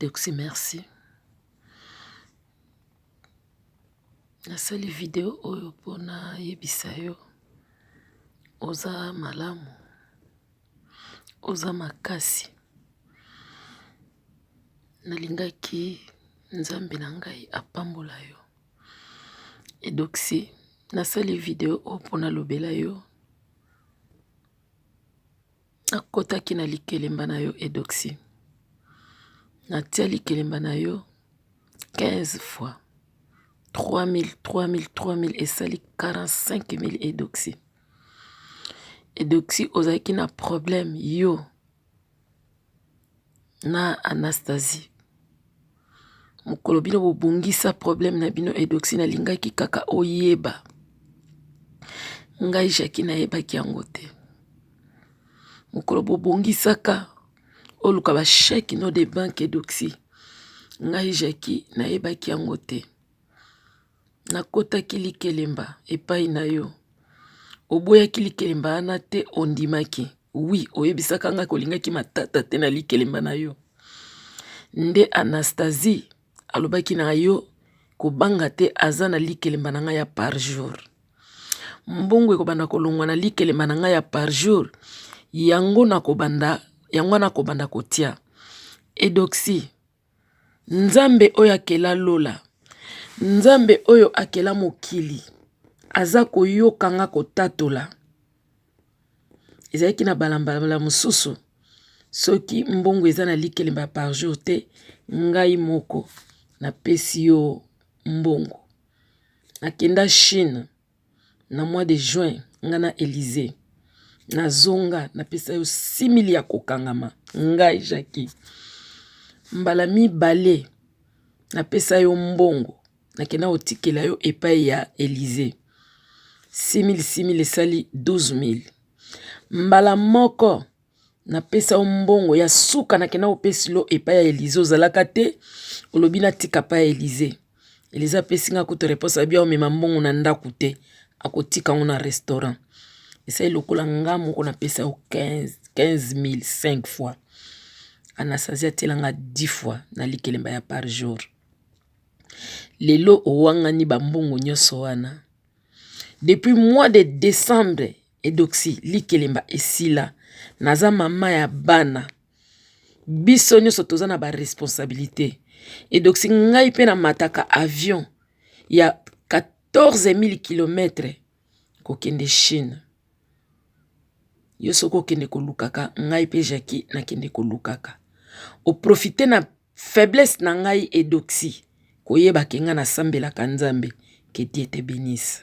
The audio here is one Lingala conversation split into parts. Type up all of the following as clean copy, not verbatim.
Edoxy, merci. Nasali vidéo oyo pona yebisa yo oza malamu, oza makasi. Nalingaki nzambe na ngai apambola yo. Edoxy, nasali vidéo oyo pona lobela yo. Nakotaki na likelemba na yo Edoxy. Natia likelemba na yo 15 fois. 3000 et sali 45 000 Edoxy. Edoxy ozaki na problème yo na Anastasie. Mokolo bino bobungisa problème na bino Edoxy na lingaki kaka oyeba. Ngai Jackie na yebaki yango te. Mokolo bobungisaka oluka ba chèque no de banque Edoxy. Ngai Jackie na yebaki yango te. Nakotaki likelemba epai na yo. Oboyaki likelemba ana te ondimaki. Oui, oyebisaka nga kolingaki matata te na likelemba na yo. Nde Anastasie alobaki na yo kobanga te aza na likelemba na nga ya par jour. Mbongo ekobanda kolongwa na likelemba na nga ya par jour. Yango na kobanda kotia. Edoxy, nzambe oyo akela lola. Nzambe oyo akela mokili. Aza koyoka nga kotatola. Ezalaki na balambala mosusu. Soki mbongo eza na likelemba par jour te, ngai moko na pesi yo mbongo. Nakenda Chine na mois de juin nga na Élysée. Na zonga na pesa yo 6 000 ya kokangama. Ngai Jackie. Mbala mibale na pesa yo mbongo. Nakenda otikela yo epai ya Élysée. 6 000 esali 12 000. Mbala moko na pesa yo mbongo ya suka nakenda opesi lo epai ya Élysée. Ozalaka te olobi na tika pa ya Élysée. Élysée apesi nga kutu réponse abia omema mbongo na ndaku te. Akotika ngo na restaurant. Esali lokola nga moko na pesa yo 15 000 5 fois. Anastasie atelanga 10 fois na likelemba ya par jour. Lelo owangani bambongo nyonso wana. Depuis mois de décembre, Edoxy, likelemba esila. Naza mama ya bana. Biso nyonso toza na ba responsabilité. Edoxy ngai pe na mataka avion ya 14 000 km kokende Chine. Yo soko kende kolukaka, ngai pe Jackie na kende kolukaka. O profite na faiblesse na ngai Edoxy. Koyeba kenga na sambela kanzambe. Que Dieu te bénisse.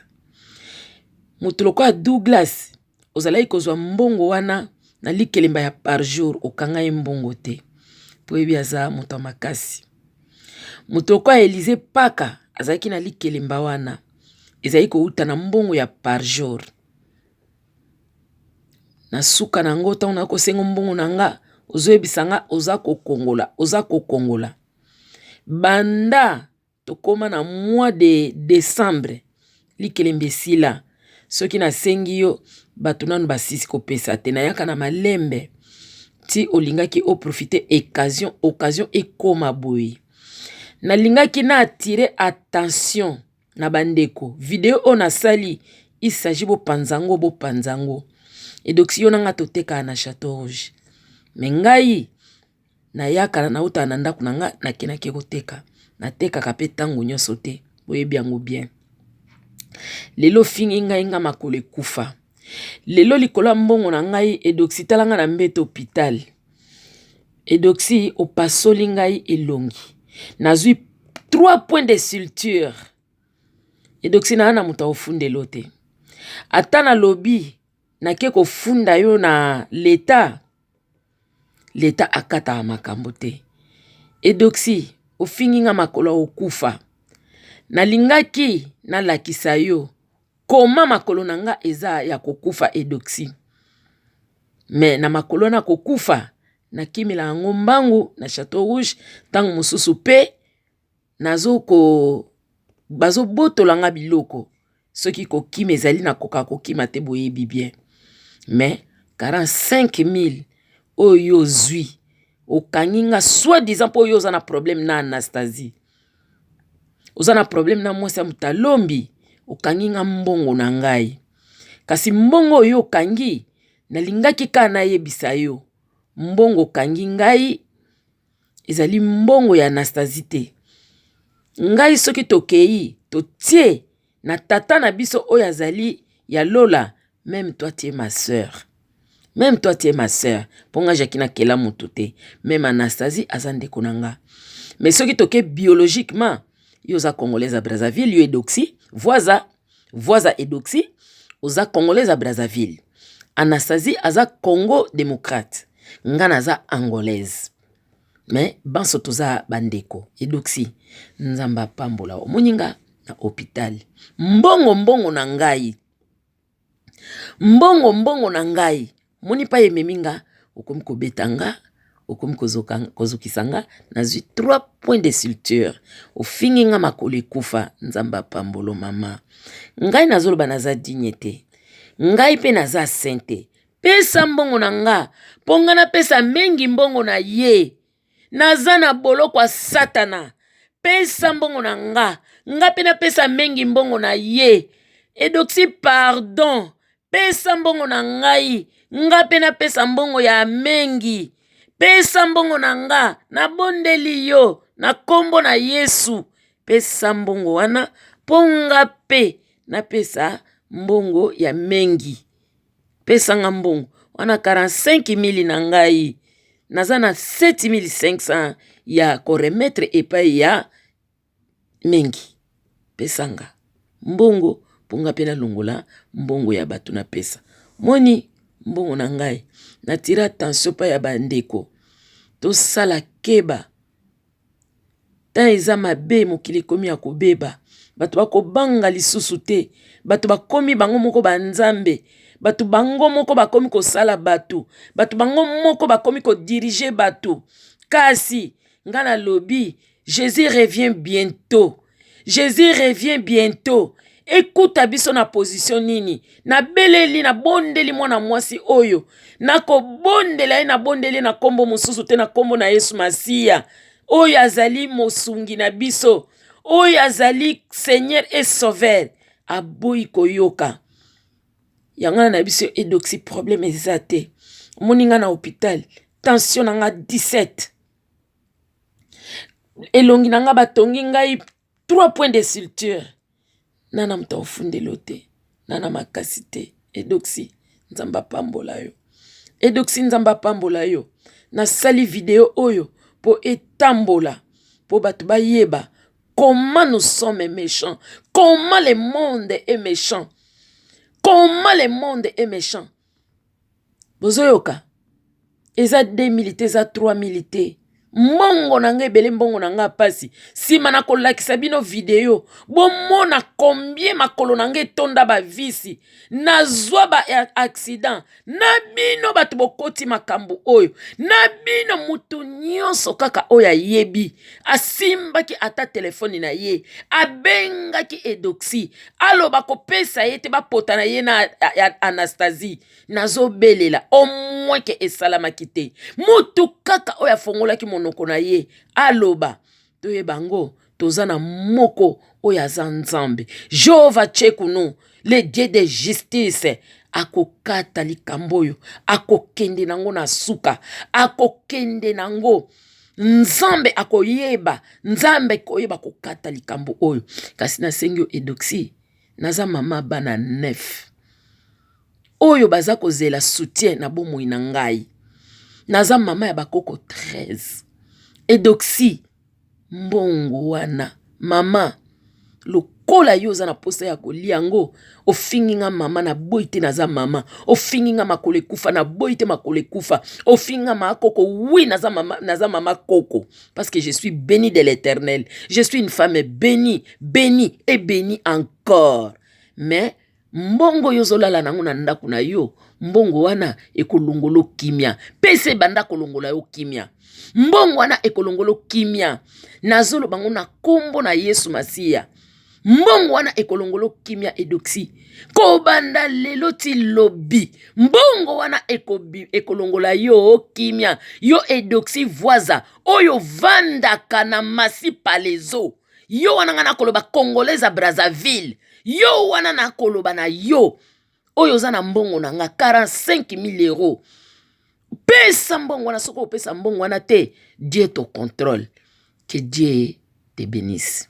Mutuloko a Douglas. Ozalai kozwa mbongo wana na likelemba ya par jour. Okanga mbongo te. Poebi aza muto makasi. Mutuloko a Élysée Paka. Azaki na likelemba wana. Ezali ko uta na mbongo ya par jour. Na suka na ngota una kosengo mbongo na nga. Ozoebisa nga oza kokongola. Oza kokongola. Banda tokoma na mois de décembre. Likelembe sila. Soki na sengi yo batunanu basisi kopesa te na yaka na malembe. Ti olingaki o profite occasion ekoma boyi. Na lingaki na attirer attention na bandeko. Video on a sali. Il s'agit bo panzango. Edoxy yo nanga toteka na Château Rouge. Mengai na yaka na uta na ndaku nanga na kenaki koteka. Na teka kape tango nyonso te. Boyebi yango bien. Lelo fingi ngai nga makole kufa. Lelo likola mbongo na ngai Edoxy talanga na mbeto hôpital. Edoxy opasoli ngai elongi. Nazui 3 points de suture. Edoxy na ana muta ofunde lote. Atana lobi na keko funda yo na l'État. L'État akata makambo te. Edoxy ofingi nga makolo okufa. Na lingaki na lakisa yo. Koma makolo na nga eza ya kokufa Edoxy. Me na makolo na kokufa. Na kimila yango mbangu na Château Rouge. Tango mususu pe. Bazo botola nga biloko. Soki kokima ezali na koka kokima te boyebi bien. Me 45 000 oyo zui. okanginga soi-disant po yo oza na problème na Anastasie. Oza na problème na mwasi ya mutalombi, okanginga mbongo na ngai. Kasi mbongo yo okangi, nalingaki ka na yebisa yo. Mbongo okangi ngai, ezali mbongo ya Anastasie te. Ngai soki tokei, totie na tata na biso oyo azali ya Lola, même toi tu es ma sœur. Même toi tu es ma sœur. Ponga jakina kela mututé. Même Anastasie azande konanga. Mais soki toke biologiquement, yo za congolaise à Brazzaville, yo Edoxy, voisa Edoxy, oza congolaise à Brazzaville. Anastasie aza Congo démocrate. Nga naza angolaise. Mais banso toza bandeko. Edoxy, nzamba pambola omoninga na hôpital. Mbongo na ngai. Mbongo na ngai. Moni pa yememinga, okomi kobetanga, okomi kozokisanga, nazwi 3 points de suture. Ofinginga makole kufa, nzamba pambolo mama. Ngai nazoloba naza dignité. Ngai pe naza sente. Pesa mbongo na nga, ponga na pesa mengi mbongo na ye. Naza na bolo kwa satana. Pesa mbongo na nga pe na pesa mengi mbongo na ye. Edoxy pardon. Pesa mbongo na ngai, nga pe na pesa mbongo ya mengi. Pesa mbongo na nga, na bondeli yo, na kombo na Yesu. Pesa mbongo wana, ponga pe na pesa mbongo ya mengi. Pesa nga mbongo, wana 45,000 na ngai. Naza na 7,500 ya koremetre epai ya mengi. Pesa nga mbongo, ponga pe na longola mbongo ya batu na pesa. Moni mbongo na ngai, natira attention pa ya bandeko. To sala keba. Ta eza mabe mokili komi ya kobeba. Batu bako banga lisusu te. Batu bakomi bango moko banzambe. Batu bango moko bakomi ko sala batu. Batu bango moko bakomi ko diriger batu. Kasi, ngana lobi, Jésus revient bientôt. Jésus revient bientôt. Écoute biso na position nini. Na beleli na bondeli mwana mwasi oyo. Na ko bondela na bondeli na kombo mususu te na kombo na Yesu Masia. Oyo azali mosungi na biso. Oyo azali Seigneur et Sauveur. Aboyi koyoka. Yangana na biso Edoxy problème ezate. Moninga na hôpital. Tension na nga 17. Elongi na nga batongi ngai 3 points de suture. Nana mta ofundelo te. Nana makasi te. Edoxy nzamba pambola yo. Edoxy nzamba pambola yo. Na sali video oyo po etambola. Po batu bayeba. Comment nous sommes méchants. Comment le monde est méchant. Comment le monde est méchant. Bozoyoka. Eza 2 militaires, eza 3 militaires. Mbongo nanga ebele mbongo nanga pasi. Sima na kolakisa bino video. Bomona combien makolo nanga etonda ba visi. Nazwa ba accident. Na bino batu bokoti makambu oyo. Na bino mutu nyonso kaka oya yebi. Asimbaki ata telefoni na ye. Abengaki Edoxy. Alo bako pesa ye te bapota na ye na Anastasie. Nazo belela. Omweke esalamaki te. Mutu kaka oya fongolaki monoko na ye. Aloba. Toye bango. Tozana moko oya zanzambe. Jehova Tchekunu. Le Dieu de justice. Akokata likamboyo. Akokende nango na suka. Akokende nango. Nzambe akoyeba. Nzambe koyeba kokata likambo oyo. Kasi na sengyo Edoxy. Naza mama bana 9. Oyo baza kozela soutien na bomoi na ngai. Naza mama ya bakoko 13. Edoxy. Mbongo wana. Mama. Lokola yo za na posta ya koliango. Ofinginga mama na boite naza mama. Ofinginga makole kufa na boite makole kufa. Ofinginga makoko. Oui, naza mama koko. Parce que je suis bénie de l'Éternel. Je suis une femme bénie. Bénie et bénie encore. Mais, mbongo yo zolala nango na ndaku na yo. Mbongo wana ekolongolo kimia. Pese banda kolongola yo kimia. Mbongo wana ekolongolo kimia. Nazolo bango na kombo na Yesu Masia. mbongo wana ekolongolo kimia edoxy kobanda lelo ti lobi mbongo wana ekolongola yo kimia yo edoxy voisa oyo vandaka na masi palezo yo wana nga nakoloba congolaise à Brazzaville yo wana nakoloba na yo oyo za na mbongo na nga 45 000 euros pesa mbongo wana soko opesa mbongo wana te Dieu te contrôle que Dieu te bénisse.